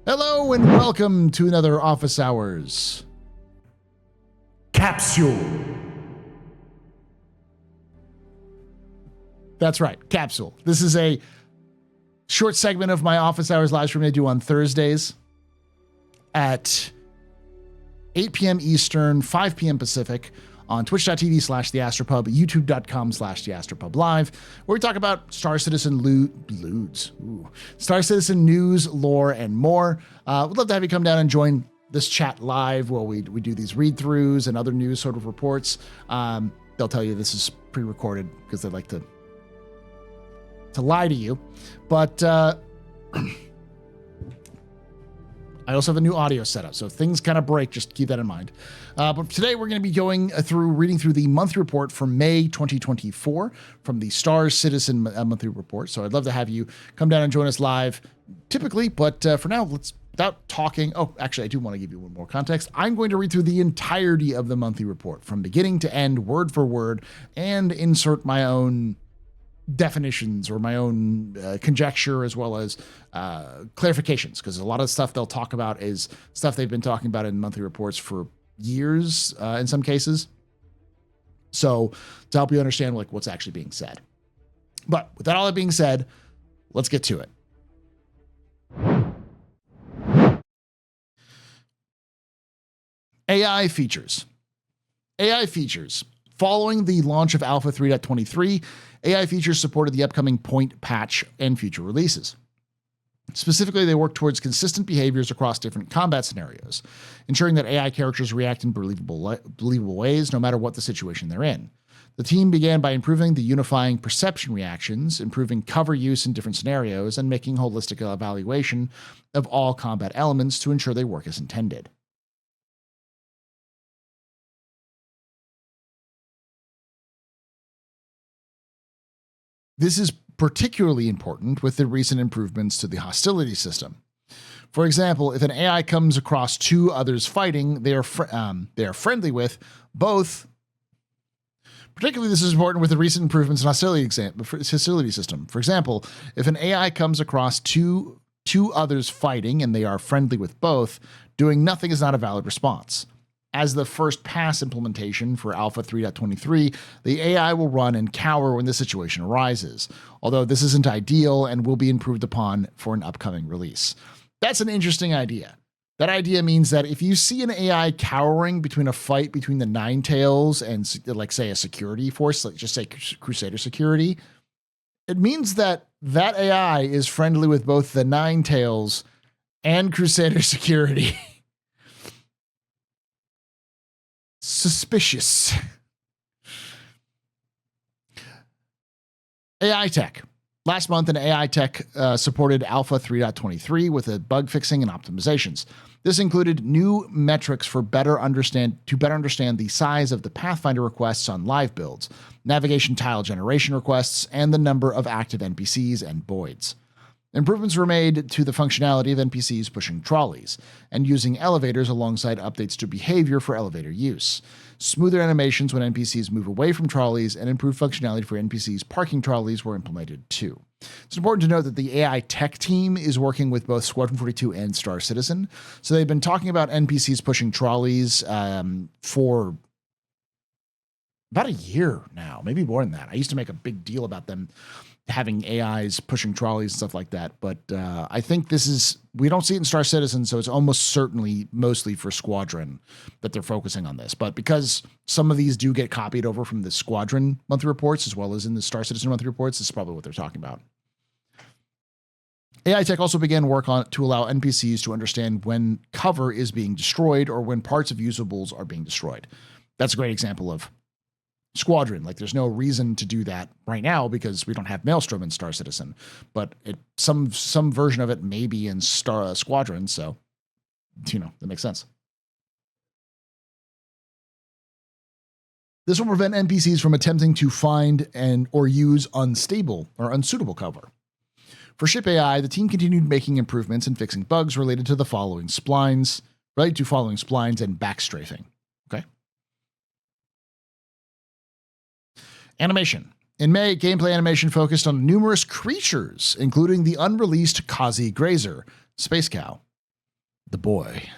Hello and welcome to another Office Hours Capsule. That's right, Capsule. This is a short segment of my Office Hours live stream I do on Thursdays at 8 p.m. Eastern, 5 p.m. Pacific on twitch.tv/theastropub, youtube.com/theastropublive, where we talk about Star Citizen Star Citizen news, lore, and more. We'd love to have you come down and join this chat live while we do these read-throughs and other news sort of reports. They'll tell you this is pre-recorded because they like to lie to you. But I also have a new audio setup, so if things kind of break, just keep that in mind. But today we're going to be reading through the monthly report for May 2024 from the Star Citizen monthly report. So I'd love to have you come down and join us live, typically. But for now, without talking. Oh, actually, I do want to give you one more context. I'm going to read through the entirety of the monthly report from beginning to end, word for word, and insert my own definitions or my own conjecture as well as clarifications, because a lot of stuff they'll talk about is stuff they've been talking about in monthly reports for years in some cases. So to help you understand like what's actually being said. But with all that being said, let's get to it. AI features. Following the launch of Alpha 3.23, AI features supported the upcoming point patch and future releases. Specifically, they work towards consistent behaviors across different combat scenarios, ensuring that AI characters react in believable ways no matter what the situation they're in. The team began by improving the unifying perception reactions, improving cover use in different scenarios, and making holistic evaluation of all combat elements to ensure they work as intended. This is particularly important with the recent improvements to the hostility system. For example, if an AI comes across two others fighting they are friendly with, both. Particularly, this is important with the recent improvements in hostility system. For example, if an AI comes across two others fighting and they are friendly with both, doing nothing is not a valid response. As the first pass implementation for Alpha 3.23, the AI will run and cower when the situation arises, although this isn't ideal and will be improved upon for an upcoming release. That's an interesting idea. That idea means that if you see an AI cowering between a fight between the Nine Tails and, like, say, a security force, like just say Crusader security, it means that AI is friendly with both the Nine Tails and Crusader security. Suspicious. AI tech. Last month, an AI tech supported Alpha 3.23 with a bug fixing and optimizations. This included new metrics to better understand the size of the Pathfinder requests on live builds, navigation tile generation requests, and the number of active NPCs and voids. Improvements were made to the functionality of NPCs pushing trolleys and using elevators alongside updates to behavior for elevator use. Smoother animations when NPCs move away from trolleys and improved functionality for NPCs parking trolleys were implemented too. It's important to note that the AI tech team is working with both Squadron 42 and Star Citizen. So they've been talking about NPCs pushing trolleys for about a year now, maybe more than that. I used to make a big deal about them having AIs pushing trolleys and stuff like that. But I think we don't see it in Star Citizen, so it's almost certainly mostly for Squadron that they're focusing on this. But because some of these do get copied over from the Squadron monthly reports as well as in the Star Citizen monthly reports, this is probably what they're talking about. AI Tech also began work to allow NPCs to understand when cover is being destroyed or when parts of usables are being destroyed. That's a great example of Squadron. Like, there's no reason to do that right now because we don't have Maelstrom in Star Citizen, but some version of it may be in Squadron, so that makes sense. This will prevent NPCs from attempting to find or use unstable or unsuitable cover. For ship AI, the team continued making improvements and fixing bugs related to following splines and backstrafing. Okay. Animation. In May, gameplay animation focused on numerous creatures, including the unreleased Kazi Grazer, Space Cow, the boy.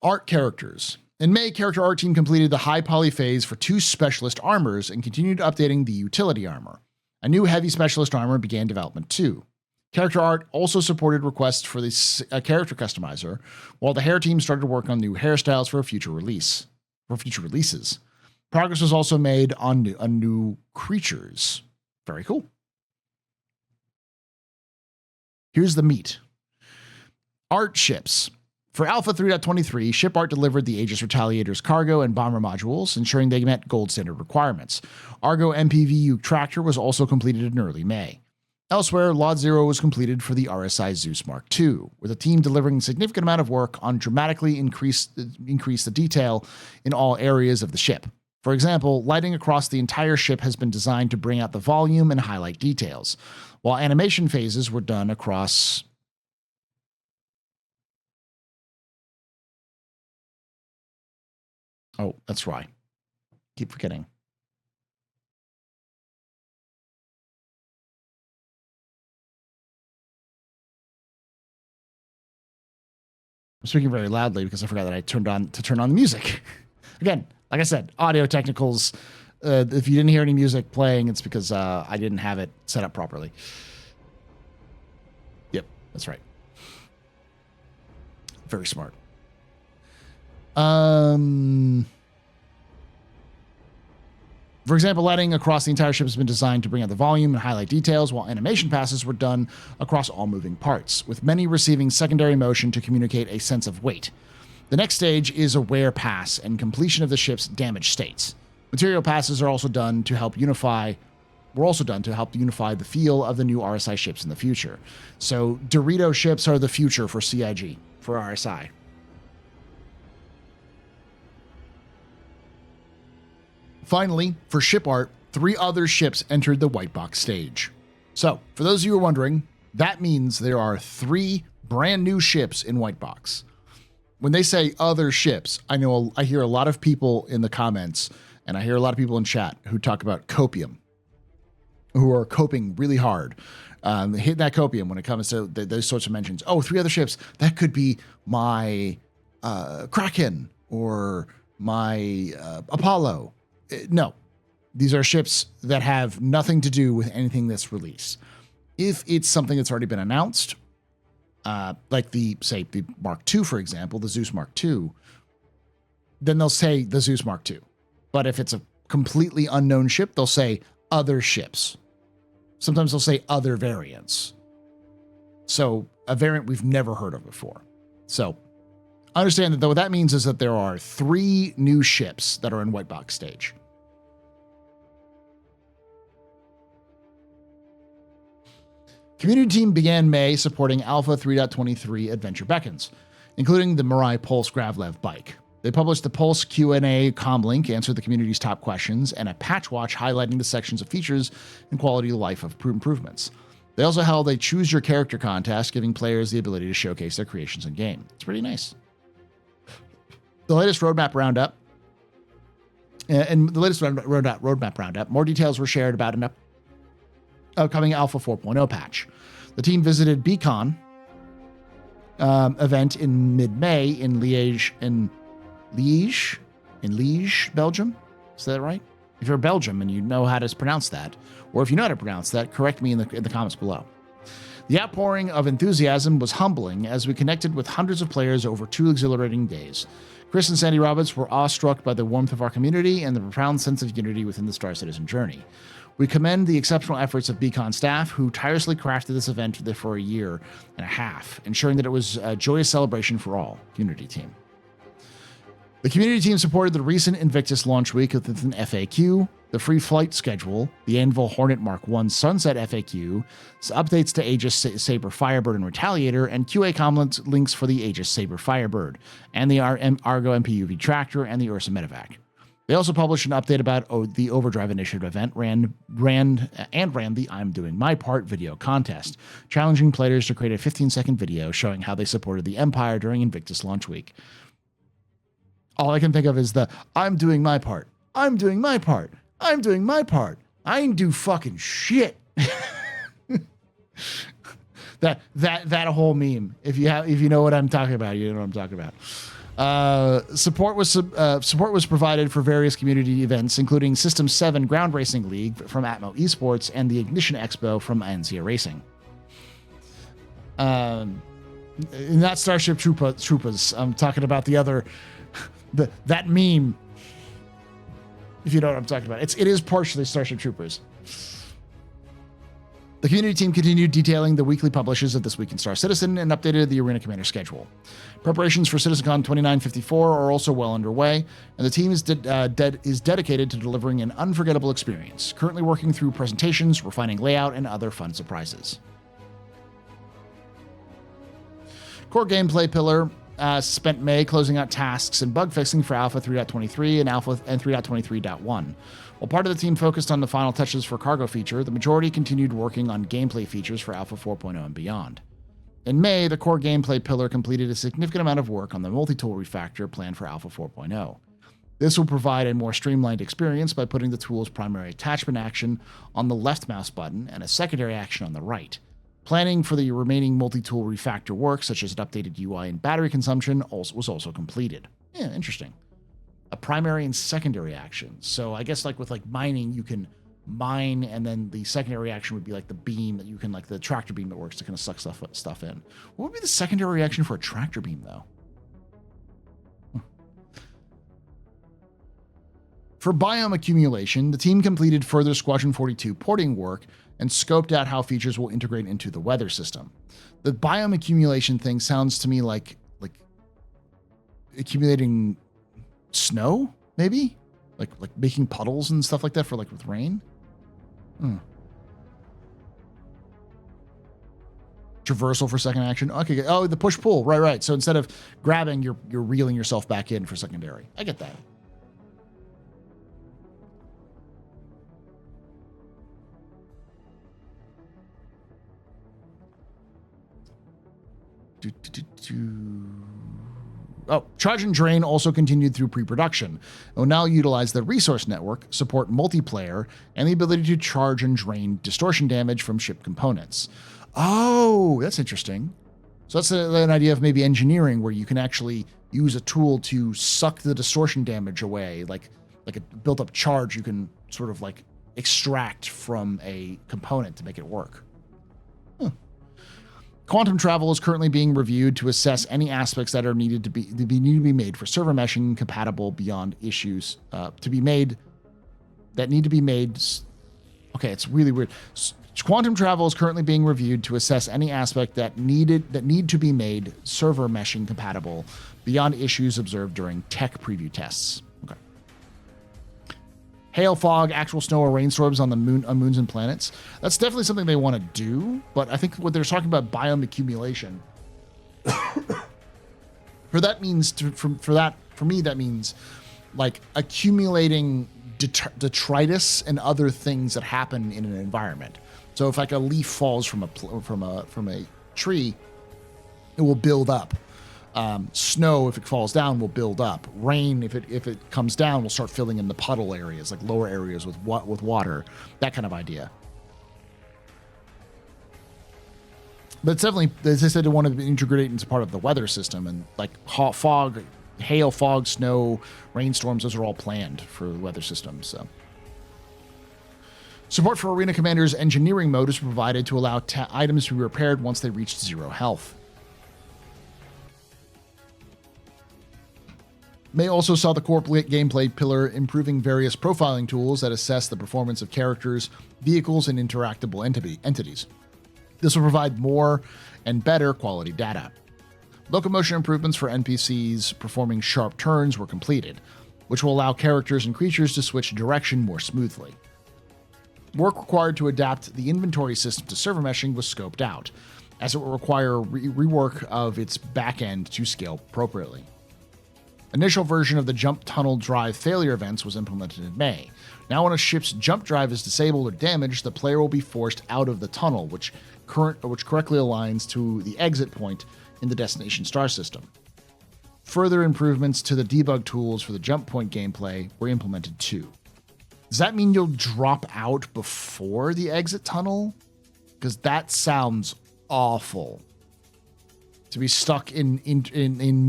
Art characters. In May, character art team completed the high poly phase for 2 specialist armors and continued updating the utility armor. A new heavy specialist armor began development too. Character art also supported requests for the character customizer, while the hair team started work on new hairstyles for future releases. Progress was also made on new creatures. Very cool. Here's the meat. Art ships. For Alpha 3.23, ship art delivered the Aegis Retaliator's cargo and bomber modules, ensuring they met gold standard requirements. Argo MPVU tractor was also completed in early May. Elsewhere, Lot Zero was completed for the RSI Zeus Mark II, with the team delivering a significant amount of work on dramatically increase the detail in all areas of the ship. For example, lighting across the entire ship has been designed to bring out the volume and highlight details, while animation phases were done across... Oh, that's right. Keep forgetting. I'm speaking very loudly because I forgot that I turned on the music. Again, like I said, audio technicals. If you didn't hear any music playing, it's because I didn't have it set up properly. Yep, that's right. Very smart. For example, lighting across the entire ship has been designed to bring out the volume and highlight details, while animation passes were done across all moving parts, with many receiving secondary motion to communicate a sense of weight. The next stage is a wear pass and completion of the ship's damaged states. Material passes are also done to help unify the feel of the new RSI ships in the future. So Dorito ships are the future for CIG, for RSI. Finally, for ship art, 3 other ships entered the white box stage. So, for those of you who are wondering, that means there are 3 brand new ships in white box. When they say other ships, I hear a lot of people in the comments, and I hear a lot of people in chat who talk about copium, who are coping really hard. Hitting that copium when it comes to those sorts of mentions. Oh, 3 other ships. That could be my Kraken or my Apollo. No, these are ships that have nothing to do with anything that's released. If it's something that's already been announced, like the Mark II, for example, the Zeus Mark II, then they'll say the Zeus Mark II. But if it's a completely unknown ship, they'll say other ships. Sometimes they'll say other variants. So a variant we've never heard of before. So understand that what that means is that there are 3 new ships that are in white box stage. Community team began May supporting Alpha 3.23 Adventure Beacons, including the Mirai Pulse Gravlev bike. They published the Pulse Q&A comlink, answered the community's top questions, and a patch watch highlighting the sections of features and quality of life of improvements. They also held a Choose Your Character contest, giving players the ability to showcase their creations in game. It's pretty nice. The latest roadmap roundup, more details were shared about an upcoming Alpha 4.0 patch. The team visited Beacon event in mid-May in Liège, Belgium. Is that right? If you're Belgium and you know how to pronounce that, or if you know how to pronounce that, correct me in the comments below. The outpouring of enthusiasm was humbling as we connected with hundreds of players over 2 exhilarating days. Chris and Sandy Roberts were awestruck by the warmth of our community and the profound sense of unity within the Star Citizen journey. We commend the exceptional efforts of Beacon staff who tirelessly crafted this event for a year and a half, ensuring that it was a joyous celebration for all. Community team. The community team supported the recent Invictus launch week with an FAQ, the free flight schedule, the Anvil Hornet Mark I Sunset FAQ, updates to Aegis Saber Firebird and Retaliator, and QA comments links for the Aegis Saber Firebird, and the Argo MPUV Tractor, and the Ursa Medevac. They also published an update about the Overdrive Initiative event, ran the I'm Doing My Part video contest, challenging players to create a 15-second video showing how they supported the Empire during Invictus launch week. All I can think of is the I'm doing my part. I'm doing my part. I'm doing my part. I ain't do fucking shit. that whole meme. If you know what I'm talking about, you know what I'm talking about. Support was provided for various community events, including System 7 Ground Racing League from Atmo Esports and the Ignition Expo from Anzia Racing. Not Starship Troopers. I'm talking about the other, that meme. If you know what I'm talking about, it is partially Starship Troopers. The community team continued detailing the weekly publishes of This Week in Star Citizen and updated the Arena Commander schedule. Preparations for CitizenCon 2954 are also well underway, and the team is dedicated to delivering an unforgettable experience, currently working through presentations, refining layout, and other fun surprises. Core gameplay pillar spent May closing out tasks and bug fixing for Alpha 3.23 and Alpha and 3.23.1. While part of the team focused on the final touches for cargo feature, the majority continued working on gameplay features for Alpha 4.0 and beyond. In May, the core gameplay pillar completed a significant amount of work on the multi-tool refactor planned for Alpha 4.0. This will provide a more streamlined experience by putting the tool's primary attachment action on the left mouse button and a secondary action on the right. Planning for the remaining multi-tool refactor work, such as an updated UI and battery consumption, was also completed. Yeah, interesting. A primary and secondary action. So I guess like with like mining, you can mine, and then the secondary action would be like the beam that you can, like the tractor beam that works to kind of suck stuff in. What would be the secondary reaction for a tractor beam, though? For biome accumulation, the team completed further Squadron 42 porting work and scoped out how features will integrate into the weather system. The biome accumulation thing sounds to me like accumulating snow, maybe? Like making puddles and stuff like that for like with rain? Traversal for second action. Okay. Oh, the push-pull. Right. So instead of grabbing, you're reeling yourself back in for secondary. I get that. Oh, Charge and Drain also continued through pre-production and will now utilize the resource network, support multiplayer, and the ability to charge and drain distortion damage from ship components. Oh, that's interesting. So that's an idea of maybe engineering where you can actually use a tool to suck the distortion damage away, like a built-up charge you can sort of like extract from a component to make it work. Quantum travel is currently being reviewed to assess any aspects that are needed to be made for server meshing compatible beyond issues to be made that need to be made. Okay, it's really weird. Quantum travel is currently being reviewed to assess any aspect that need to be made server meshing compatible beyond issues observed during tech preview tests. Okay. Hail, fog, actual snow or rainstorms on the moons and planets. That's definitely something they want to do, but I think what they're talking about biome accumulation. For me, that means like accumulating detritus and other things that happen in an environment. So if like a leaf falls from a tree, it will build up. Snow, if it falls down, will build up. Rain, if it comes down, will start filling in the puddle areas, like lower areas with water. That kind of idea. But it's definitely, as I said, they want to integrate into part of the weather system, and like fog, hail, fog, snow, rainstorms. Those are all planned for the weather system. So. Support for Arena Commander's engineering mode is provided to allow items to be repaired once they reach 0 health. May also saw the core gameplay pillar improving various profiling tools that assess the performance of characters, vehicles, and interactable entities. This will provide more and better quality data. Locomotion improvements for NPCs performing sharp turns were completed, which will allow characters and creatures to switch direction more smoothly. Work required to adapt the inventory system to server meshing was scoped out, as it will require rework of its backend to scale appropriately. Initial version of the jump tunnel drive failure events was implemented in May. Now when a ship's jump drive is disabled or damaged, the player will be forced out of the tunnel, which correctly aligns to the exit point in the destination star system. Further improvements to the debug tools for the jump point gameplay were implemented too. Does that mean you'll drop out before the exit tunnel? Because that sounds awful. To be stuck in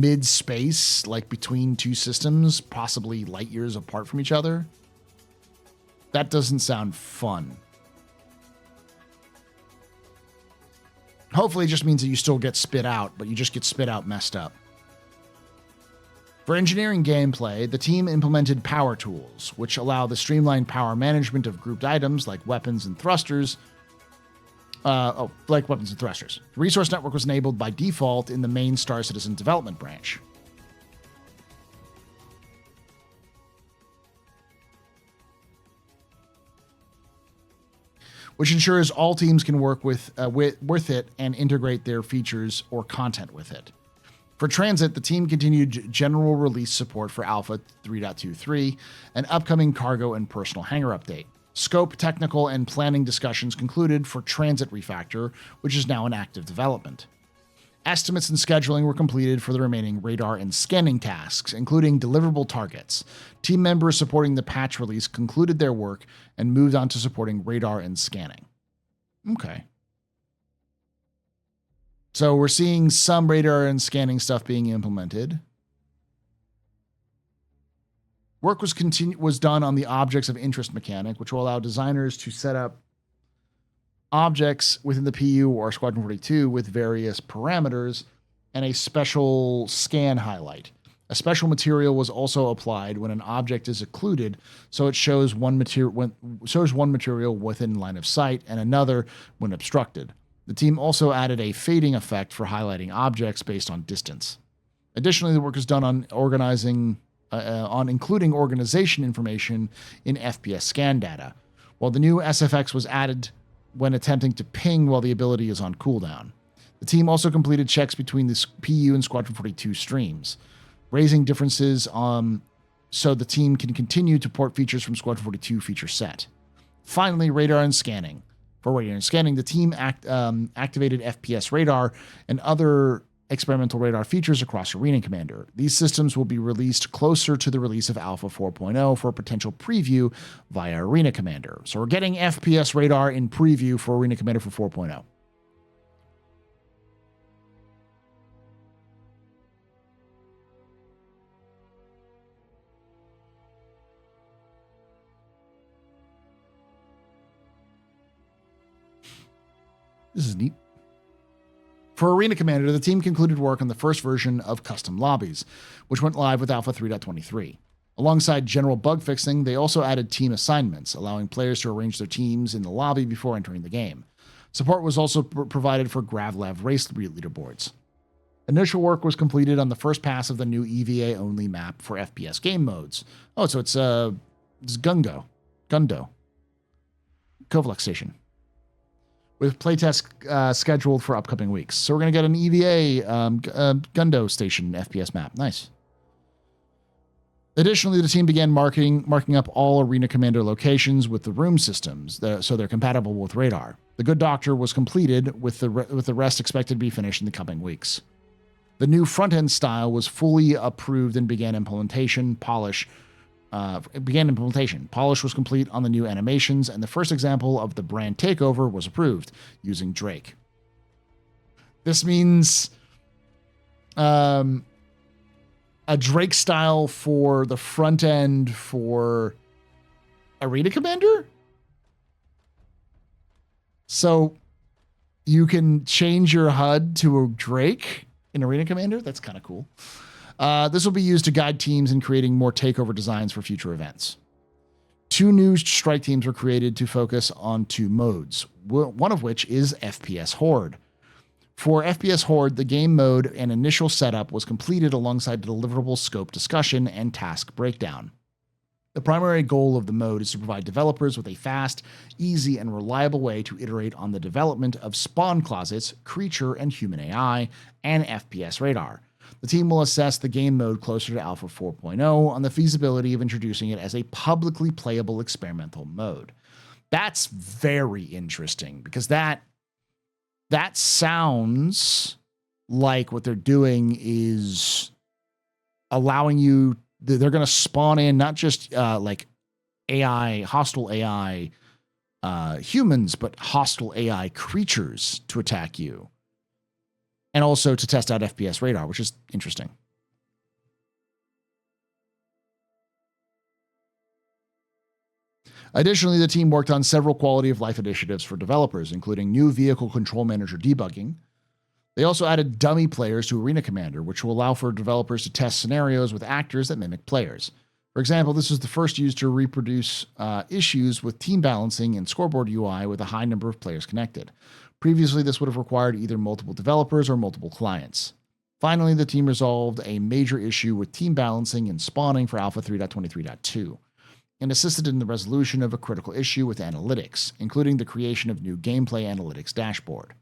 mid space, like between two systems, possibly light years apart from each other. That doesn't sound fun. Hopefully it just means that you still get spit out, but you just get spit out messed up. For engineering gameplay, the team implemented power tools, which allow the streamlined power management of grouped items like weapons and thrusters. The resource network was enabled by default in the main StarCitizen development branch. Which ensures all teams can work with it and integrate their features or content with it. For transit, the team continued general release support for Alpha 3.23, an upcoming cargo and personal hangar update. Scope, technical, and planning discussions concluded for Transit Refactor, which is now in active development. Estimates and scheduling were completed for the remaining radar and scanning tasks, including deliverable targets. Team members supporting the patch release concluded their work and moved on to supporting radar and scanning. Okay. So we're seeing some radar and scanning stuff being implemented. Work was done on the objects of interest mechanic, which will allow designers to set up objects within the PU or Squadron 42 with various parameters and a special scan highlight. A special material was also applied when an object is occluded, so it shows one material within line of sight and another when obstructed. The team also added a fading effect for highlighting objects based on distance. Additionally, the work is done on including organization information in FPS scan data, while the new SFX was added when attempting to ping while the ability is on cooldown. The team also completed checks between the PU and Squadron 42 streams, raising differences so the team can continue to port features from Squadron 42 feature set. Finally, radar and scanning. For radar and scanning, the team activated FPS radar and other experimental radar features across Arena Commander. These systems will be released closer to the release of Alpha 4.0 for a potential preview via Arena Commander. So we're getting FPS radar in preview for Arena Commander for 4.0. This is neat. For Arena Commander, the team concluded work on the first version of custom lobbies, which went live with Alpha 3.23. Alongside general bug fixing, they also added team assignments, allowing players to arrange their teams in the lobby before entering the game. Support was also provided for GravLev race leaderboards. Initial work was completed on the first pass of the new EVA-only map for FPS game modes. Oh, so it's Gundo. Kovlak Station. With playtest scheduled for upcoming weeks. So we're going to get an EVA Gundo Station FPS map. Nice. Additionally, the team began marking up all Arena Commander locations with the room systems, so they're compatible with radar. The Good Doctor was completed, with the rest expected to be finished in the coming weeks. The new front-end style was fully approved and began implementation. Polish was complete on the new animations, and the first example of the brand takeover was approved using Drake. This means a Drake style for the front end for Arena Commander? So you can change your HUD to a Drake in Arena Commander? That's kind of cool. This will be used to guide teams in creating more takeover designs for future events. 2 new strike teams were created to focus on 2 modes, one of which is FPS Horde. For FPS Horde, the game mode and initial setup was completed alongside the deliverable scope discussion and task breakdown. The primary goal of the mode is to provide developers with a fast, easy, and reliable way to iterate on the development of spawn closets, creature and human AI, and FPS radar. The team will assess the game mode closer to Alpha 4.0 on the feasibility of introducing it as a publicly playable experimental mode. That's very interesting, because that sounds like what they're doing is allowing you, they're going to spawn in not just like AI, hostile AI humans, but hostile AI creatures to attack you. And also to test out FPS radar, which is interesting. Additionally, the team worked on several quality of life initiatives for developers, including new vehicle control manager debugging. They also added dummy players to Arena Commander, which will allow for developers to test scenarios with actors that mimic players. For example, this was the first used to reproduce issues with team balancing and scoreboard UI with a high number of players connected. Previously, this would have required either multiple developers or multiple clients. Finally, the team resolved a major issue with team balancing and spawning for Alpha 3.23.2. and assisted in the resolution of a critical issue with analytics, including the creation of new gameplay analytics dashboard.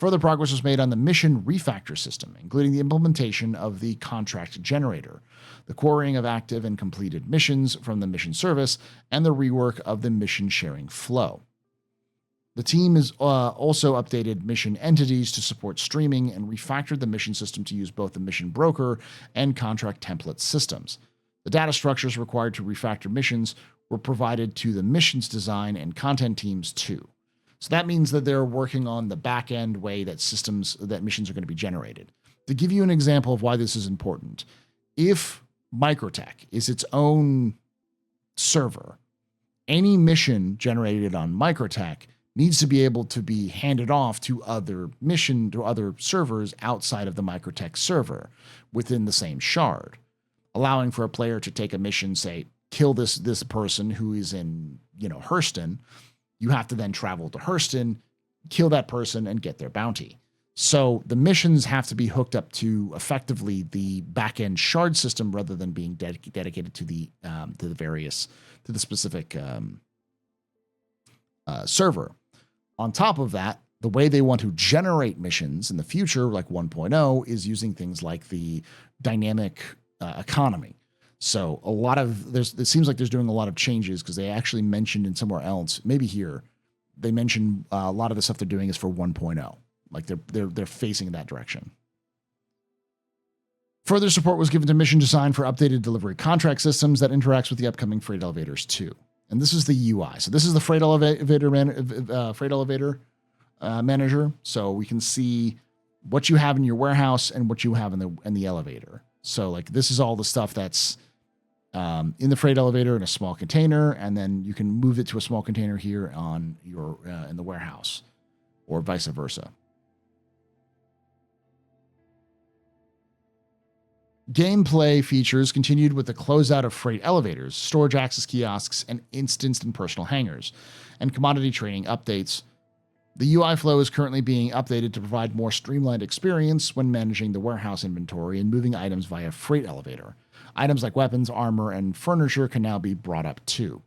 Further progress was made on the mission refactor system, including the implementation of the contract generator, the querying of active and completed missions from the mission service, and the rework of the mission sharing flow. The team has also updated mission entities to support streaming and refactored the mission system to use both the mission broker and contract template systems. The data structures required to refactor missions were provided to the missions design and content teams too. So that means that they're working on the back end way that missions are going to be generated. To give you an example of why this is important, if Microtech is its own server, any mission generated on Microtech needs to be able to be handed off to other servers outside of the Microtech server within the same shard, allowing for a player to take a mission, say, kill this person who is in, Hurston. You have to then travel to Hurston, kill that person, and get their bounty. So the missions have to be hooked up to effectively the back-end shard system rather than being dedicated to the specific server. On top of that, the way they want to generate missions in the future, like 1.0, is using things like the dynamic economy. So it seems like there's doing a lot of changes because they actually mentioned in somewhere else, maybe here, they mentioned a lot of the stuff they're doing is for 1.0. Like they're facing in that direction. Further support was given to mission design for updated delivery contract systems that interacts with the upcoming freight elevators too. And this is the UI. So this is the freight elevator manager. So we can see what you have in your warehouse and what you have in the elevator. So like this is all the stuff that's in the freight elevator in a small container, and then you can move it to a small container here on your in the warehouse, or vice versa. Gameplay features continued with the closeout of freight elevators, storage access kiosks, and instanced and personal hangars, and commodity trading updates. The UI flow is currently being updated to provide more streamlined experience when managing the warehouse inventory and moving items via freight elevator. Items like weapons, armor, and furniture can now be brought up too.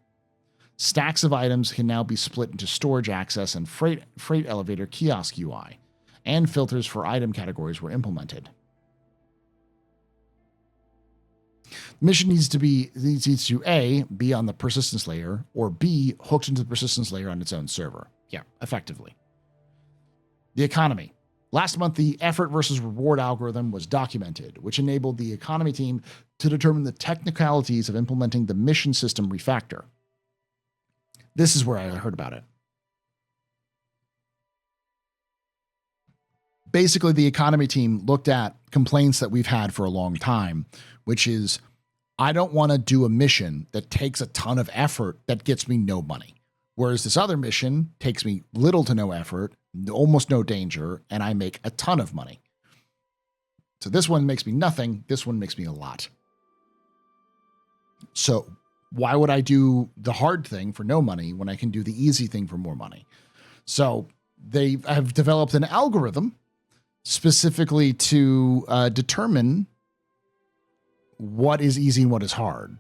Stacks of items can now be split into storage access and freight elevator kiosk UI, and filters for item categories were implemented. The mission needs to A, be on the persistence layer, or B, hooked into the persistence layer on its own server. Yeah, effectively. The economy. Last month, the effort versus reward algorithm was documented, which enabled the economy team to determine the technicalities of implementing the mission system refactor. This is where I heard about it. Basically, the economy team looked at complaints that we've had for a long time, which is, I don't want to do a mission that takes a ton of effort that gets me no money. Whereas this other mission takes me little to no effort, almost no danger, and I make a ton of money. So this one makes me nothing. This one makes me a lot. So why would I do the hard thing for no money when I can do the easy thing for more money? So they have developed an algorithm specifically to determine what is easy and what is hard.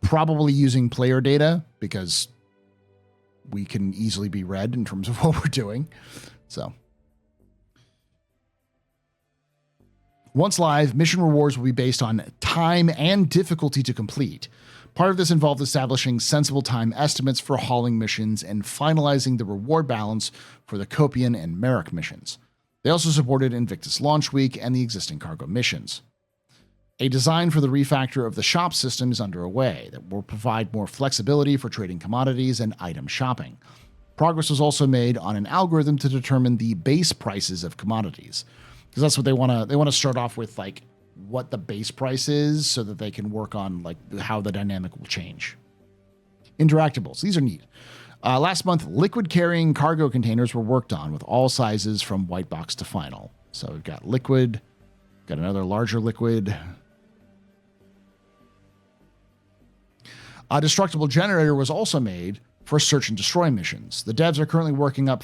Probably using player data, because we can easily be read in terms of what we're doing. So once live, mission rewards will be based on time and difficulty to complete. Part of this involved establishing sensible time estimates for hauling missions and finalizing the reward balance for the Copian and Merrick missions. They also supported Invictus Launch Week and the existing cargo missions. A design for the refactor of the shop system is underway that will provide more flexibility for trading commodities and item shopping. Progress was also made on an algorithm to determine the base prices of commodities, because that's what they want to. They want to start off with, like, what the base price is, so that they can work on, like, how the dynamic will change. Interactables. These are neat. Last month, liquid carrying cargo containers were worked on with all sizes from white box to final. So we've got liquid, got another larger liquid. A destructible generator was also made for search and destroy missions. The devs are currently working up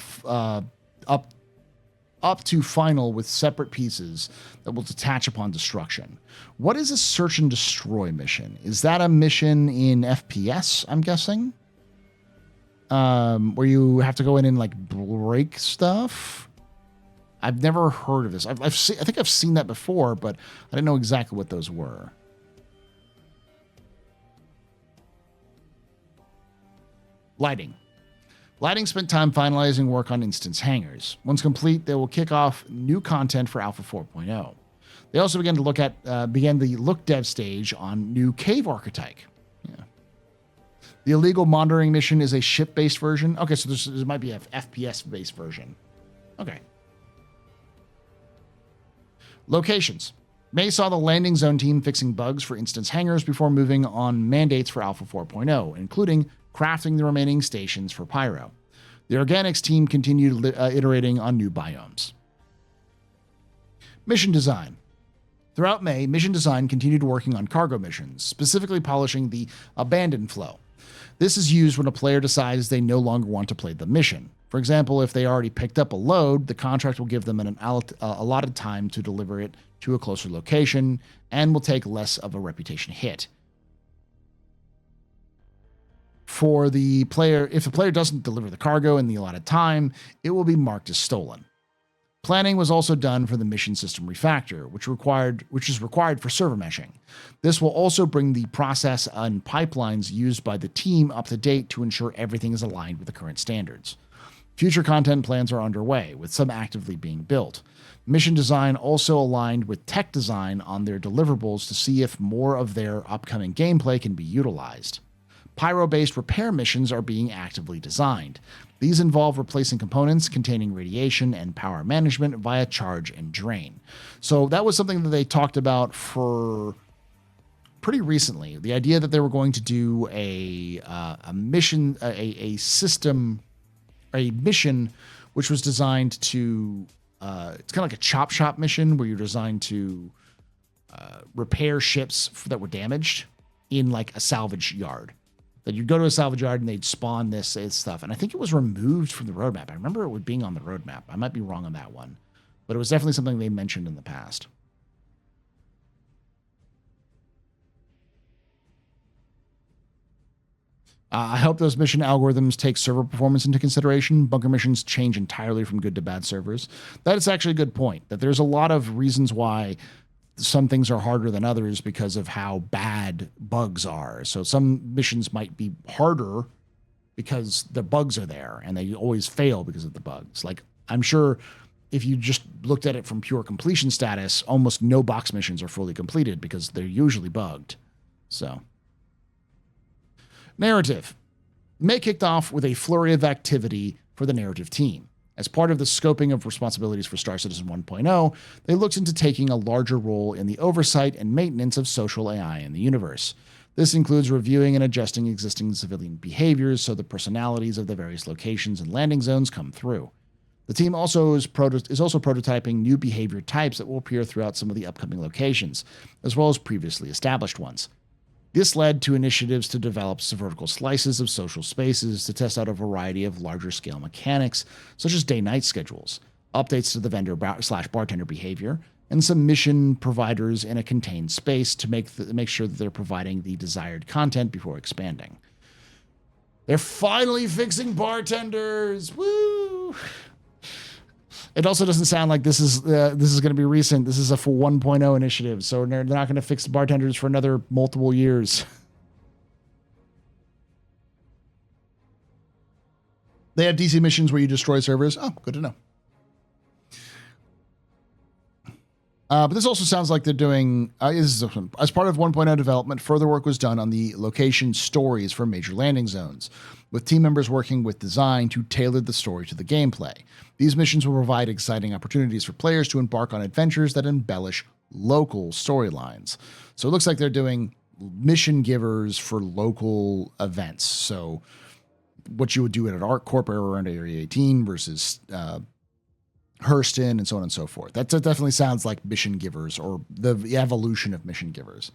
to final with separate pieces that will detach upon destruction. What is a search and destroy mission? Is that a mission in FPS, I'm guessing? Where you have to go in and, like, break stuff? I've never heard of this. I think I've seen that before, but I didn't know exactly what those were. Lighting. Lighting spent time finalizing work on instance hangars. Once complete, they will kick off new content for Alpha 4.0. They also began the look dev stage on new cave archetype. Yeah. The illegal monitoring mission is a ship-based version. Okay, so there might be an FPS-based version. Okay. Locations. May saw the landing zone team fixing bugs for instance hangars before moving on mandates for Alpha 4.0, including crafting the remaining stations for Pyro. The organics team continued iterating on new biomes. Mission design. Throughout May, mission design continued working on cargo missions, specifically polishing the abandon flow. This is used when a player decides they no longer want to play the mission. For example, if they already picked up a load, the contract will give them an allotted time to deliver it to a closer location and will take less of a reputation hit. For the player, if the player doesn't deliver the cargo in the allotted time, it will be marked as stolen. Planning was also done for the mission system refactor, which is required for server meshing. This will also bring the process and pipelines used by the team up to date to ensure everything is aligned with the current standards. Future content plans are underway, with some actively being built. Mission design also aligned with tech design on their deliverables to see if more of their upcoming gameplay can be utilized. Pyro-based repair missions are being actively designed. These involve replacing components containing radiation and power management via charge and drain. So that was something that they talked about for pretty recently. The idea that they were going to do a mission, a mission which was designed to, it's kind of like a chop shop mission where you're designed to repair ships that were damaged in, like, a salvage yard. That you'd go to a salvage yard and they'd spawn this stuff. And I think it was removed from the roadmap. I remember it being on the roadmap. I might be wrong on that one. But it was definitely something they mentioned in the past. I hope those mission algorithms take server performance into consideration. Bunker missions change entirely from good to bad servers. That is actually a good point. That there's a lot of reasons why some things are harder than others because of how bad bugs are. So some missions might be harder because the bugs are there and they always fail because of the bugs. Like, I'm sure if you just looked at it from pure completion status, almost no box missions are fully completed because they're usually bugged. So, narrative. May kicked off with a flurry of activity for the narrative team. As part of the scoping of responsibilities for Star Citizen 1.0, they looked into taking a larger role in the oversight and maintenance of social AI in the universe. This includes reviewing and adjusting existing civilian behaviors so the personalities of the various locations and landing zones come through. The team also is also prototyping new behavior types that will appear throughout some of the upcoming locations, as well as previously established ones. This led to initiatives to develop vertical slices of social spaces to test out a variety of larger-scale mechanics, such as day-night schedules, updates to the vendor/bartender behavior, and some mission providers in a contained space to make sure that they're providing the desired content before expanding. They're finally fixing bartenders! Woo! It also doesn't sound like this is going to be recent. This is a full 1.0 initiative, so they're not going to fix the bartenders for another multiple years. They have DC missions where you destroy servers. Oh, good to know. But this also sounds like they're doing, as part of 1.0 development, further work was done on the location stories for major landing zones, with team members working with design to tailor the story to the gameplay. These missions will provide exciting opportunities for players to embark on adventures that embellish local storylines. So it looks like they're doing mission givers for local events. So what you would do at an ArcCorp or around Area 18 versus Hurston and so on and so forth. That definitely sounds like mission givers or the evolution of mission givers.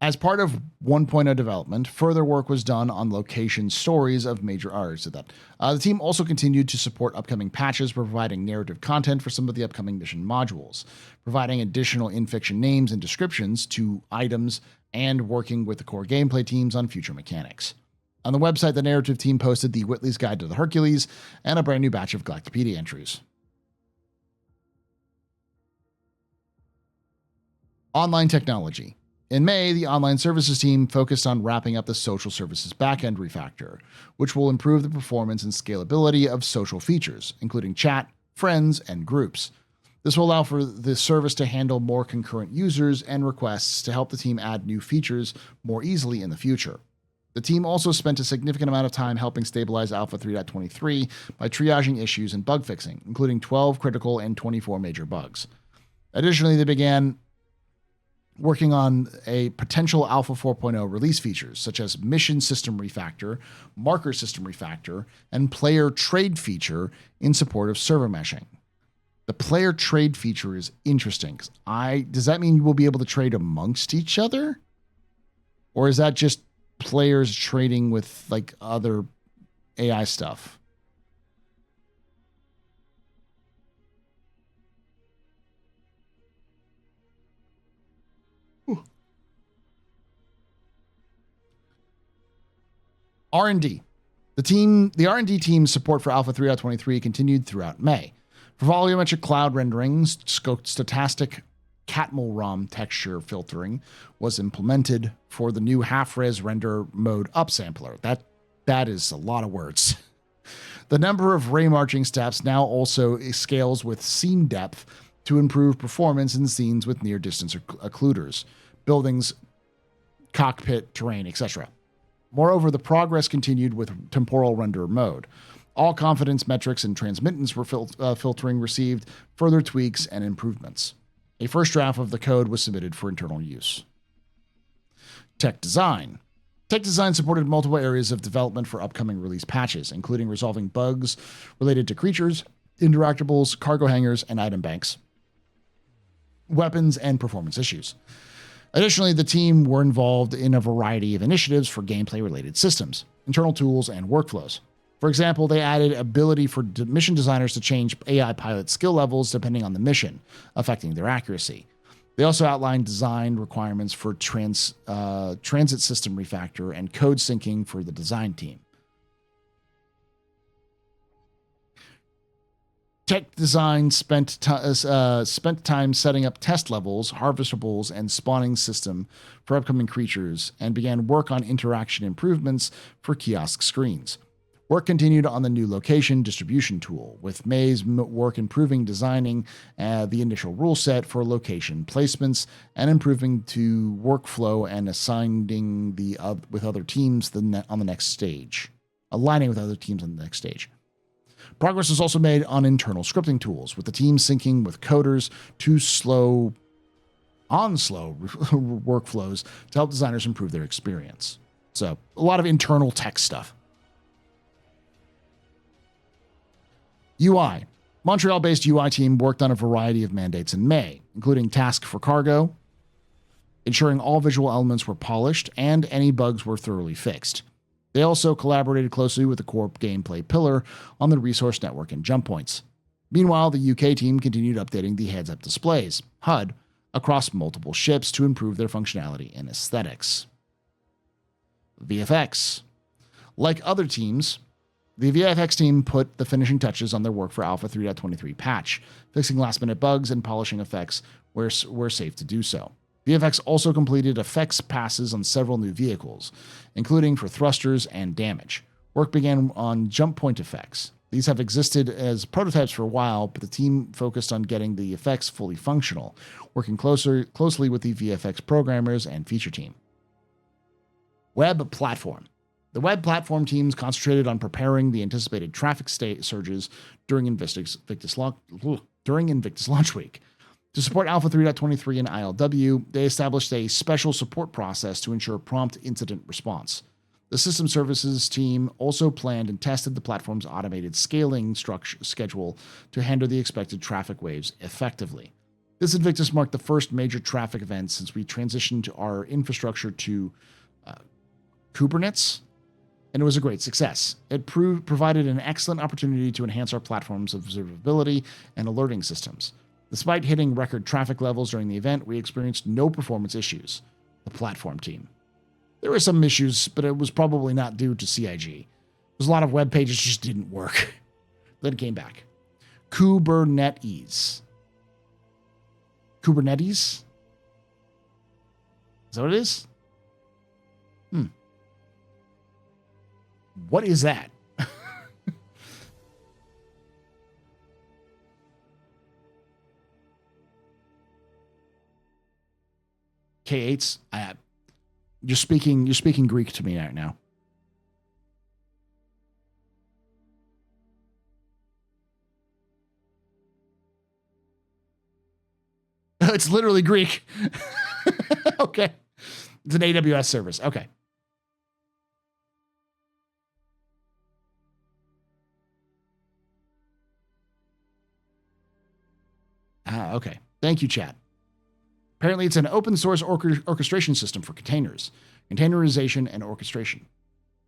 As part of 1.0 development, further work was done on location stories of major artists. The team also continued to support upcoming patches, providing narrative content for some of the upcoming mission modules, providing additional in-fiction names and descriptions to items, and working with the core gameplay teams on future mechanics. On the website, the narrative team posted the Whitley's Guide to the Hercules and a brand new batch of Galactopedia entries. Online technology. In May, the online services team focused on wrapping up the social services backend refactor, which will improve the performance and scalability of social features, including chat, friends, and groups. This will allow for the service to handle more concurrent users and requests to help the team add new features more easily in the future. The team also spent a significant amount of time helping stabilize Alpha 3.23 by triaging issues and bug fixing, including 12 critical and 24 major bugs. Additionally, they began working on a potential Alpha 4.0 release features, such as mission system refactor, marker system refactor, and player trade feature in support of server meshing. The player trade feature is interesting. Does that mean you will be able to trade amongst each other? Or is that just players trading with like other AI stuff? R&D. The R&D team's support for Alpha 3.23 continued throughout May. For volumetric cloud renderings, stochastic Catmull ROM texture filtering was implemented for the new half-res render mode upsampler. That is a lot of words. The number of ray marching steps now also scales with scene depth to improve performance in scenes with near-distance occluders, buildings, cockpit, terrain, etc. Moreover, the progress continued with temporal render mode. All confidence metrics and transmittance filtering received further tweaks and improvements. A first draft of the code was submitted for internal use. Tech design. Tech design supported multiple areas of development for upcoming release patches, including resolving bugs related to creatures, interactables, cargo hangars, and item banks, weapons, and performance issues. Additionally, the team were involved in a variety of initiatives for gameplay-related systems, internal tools, and workflows. For example, they added ability for mission designers to change AI pilot skill levels depending on the mission, affecting their accuracy. They also outlined design requirements for transit system refactor and code syncing for the design team. Tech design spent time setting up test levels, harvestables, and spawning system for upcoming creatures, and began work on interaction improvements for kiosk screens. Work continued on the new location distribution tool, with May's work improving designing the initial rule set for location placements and improving to workflow and assigning with other teams on the next stage, aligning with other teams on the next stage. Progress was also made on internal scripting tools, with the team syncing with coders to slow workflows to help designers improve their experience. So a lot of internal tech stuff. UI. Montreal-based UI team worked on a variety of mandates in May, including task for cargo, ensuring all visual elements were polished and any bugs were thoroughly fixed. They also collaborated closely with the core gameplay pillar on the resource network and jump points. Meanwhile, the UK team continued updating the heads-up displays, HUD, across multiple ships to improve their functionality and aesthetics. VFX. Like other teams, the VFX team put the finishing touches on their work for Alpha 3.23 patch, fixing last-minute bugs and polishing effects where safe to do so. VFX also completed effects passes on several new vehicles, including for thrusters and damage. Work began on jump point effects. These have existed as prototypes for a while, but the team focused on getting the effects fully functional, working closely with the VFX programmers and feature team. Web platform. The web platform teams concentrated on preparing the anticipated traffic surges during Invictus Launch Week. To support Alpha 3.23 and ILW, they established a special support process to ensure prompt incident response. The system services team also planned and tested the platform's automated scaling schedule to handle the expected traffic waves effectively. This Invictus marked the first major traffic event since we transitioned our infrastructure to Kubernetes, and it was a great success. It provided an excellent opportunity to enhance our platform's observability and alerting systems. Despite hitting record traffic levels during the event, we experienced no performance issues. The platform team. There were some issues, but it was probably not due to CIG. There's a lot of web pages just didn't work. Then it came back. Kubernetes. Kubernetes? Is that what it is? What is that? K8s? You're speaking Greek to me right now. It's literally Greek. Okay. It's an AWS service. Okay. Okay. Thank you, chat. Apparently, it's an open source orchestration system for containers, containerization, and orchestration.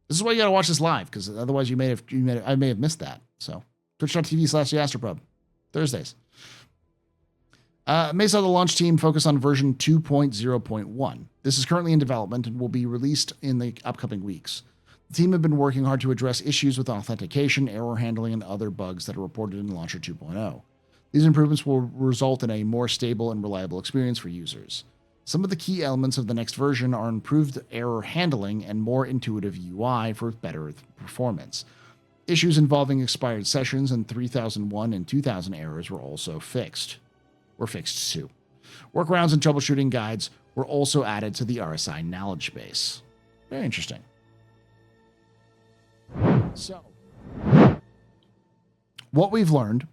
This is why you got to watch this live, because otherwise I may have missed that. So, twitch.tv/TheAstroPub, Thursdays. Mesa, the launch team, focused on version 2.0.1. This is currently in development and will be released in the upcoming weeks. The team have been working hard to address issues with authentication, error handling, and other bugs that are reported in Launcher 2.0. These improvements will result in a more stable and reliable experience for users. Some of the key elements of the next version are improved error handling and more intuitive UI for better performance. Issues involving expired sessions and 3001 and 2000 errors were also fixed. Too. Workarounds and troubleshooting guides were also added to the RSI knowledge base. Very interesting. So, what we've learned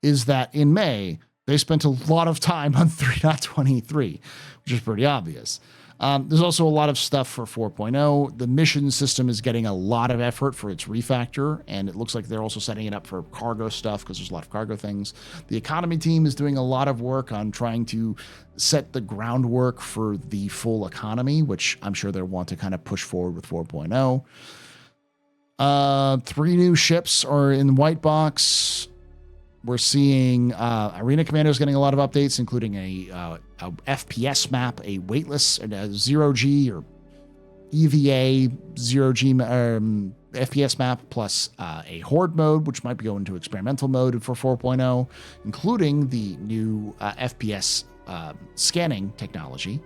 is that in May, they spent a lot of time on 3.23, which is pretty obvious. There's also a lot of stuff for 4.0. The mission system is getting a lot of effort for its refactor, and it looks like they're also setting it up for cargo stuff because there's a lot of cargo things. The economy team is doing a lot of work on trying to set the groundwork for the full economy, which I'm sure they'll want to kind of push forward with 4.0. 3 new ships are in the white box. We're seeing Arena Commandos getting a lot of updates, including a FPS map, a weightless, a zero-G or EVA zero-G FPS map, plus a Horde mode, which might be going to experimental mode for 4.0, including the new FPS scanning technology.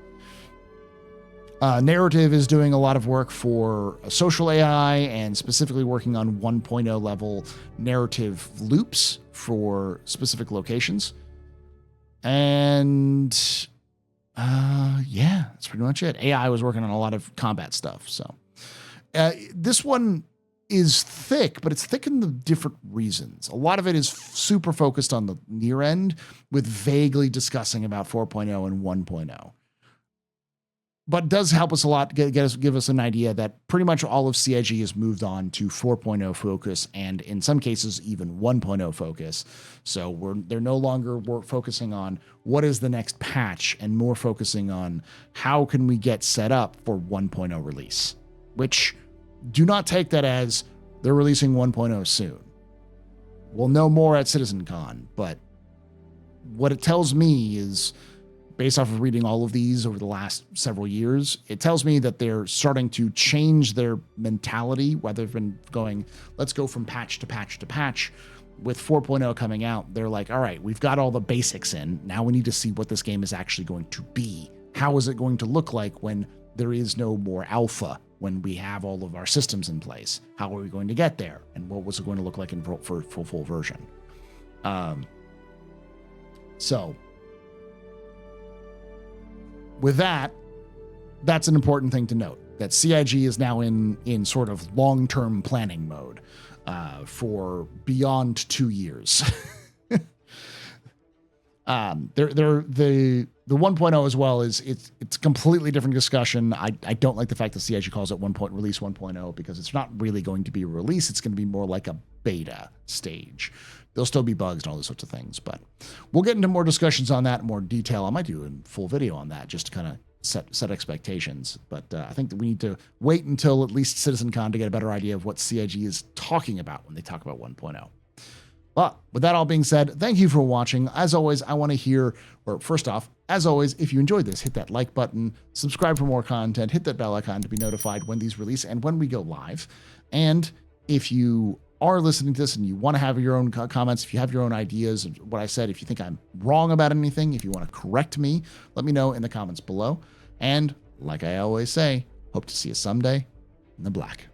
Narrative is doing a lot of work for social AI and specifically working on 1.0 level narrative loops for specific locations. And yeah, that's pretty much it. AI was working on a lot of combat stuff. So this one is thick, but it's thick in the different reasons. A lot of it is super focused on the near end with vaguely discussing about 4.0 and 1.0. But does help us a lot, give us an idea that pretty much all of CIG has moved on to 4.0 focus, and in some cases even 1.0 focus. So they're no longer focusing on what is the next patch, and more focusing on how can we get set up for 1.0 release. Which, do not take that as they're releasing 1.0 soon. We'll know more at CitizenCon, but what it tells me is, based off of reading all of these over the last several years, it tells me that they're starting to change their mentality, whether they've been going, let's go from patch to patch to patch. With 4.0 coming out, they're like, all right, we've got all the basics in. Now we need to see what this game is actually going to be. How is it going to look like when there is no more alpha, when we have all of our systems in place. How are we going to get there? And what was it going to look like for full version? So with that, that's an important thing to note, that CIG is now in sort of long-term planning mode for beyond 2 years. The 1.0 as well it's a completely different discussion. I don't like the fact that CIG calls it release 1.0 because it's not really going to be a release. It's going to be more like a beta stage. There'll still be bugs and all those sorts of things, but we'll get into more discussions on that in more detail. I might do a full video on that just to kind of set expectations. But I think that we need to wait until at least CitizenCon to get a better idea of what CIG is talking about when they talk about 1.0. But with that all being said, thank you for watching. As always, I want to hear, or first off, as always, if you enjoyed this, hit that like button, subscribe for more content, hit that bell icon to be notified when these release and when we go live. And if you are listening to this and you want to have your own comments, if you have your own ideas of what I said, if you think I'm wrong about anything, if you want to correct me, let me know in the comments below. And like I always say, hope to see you someday in the black.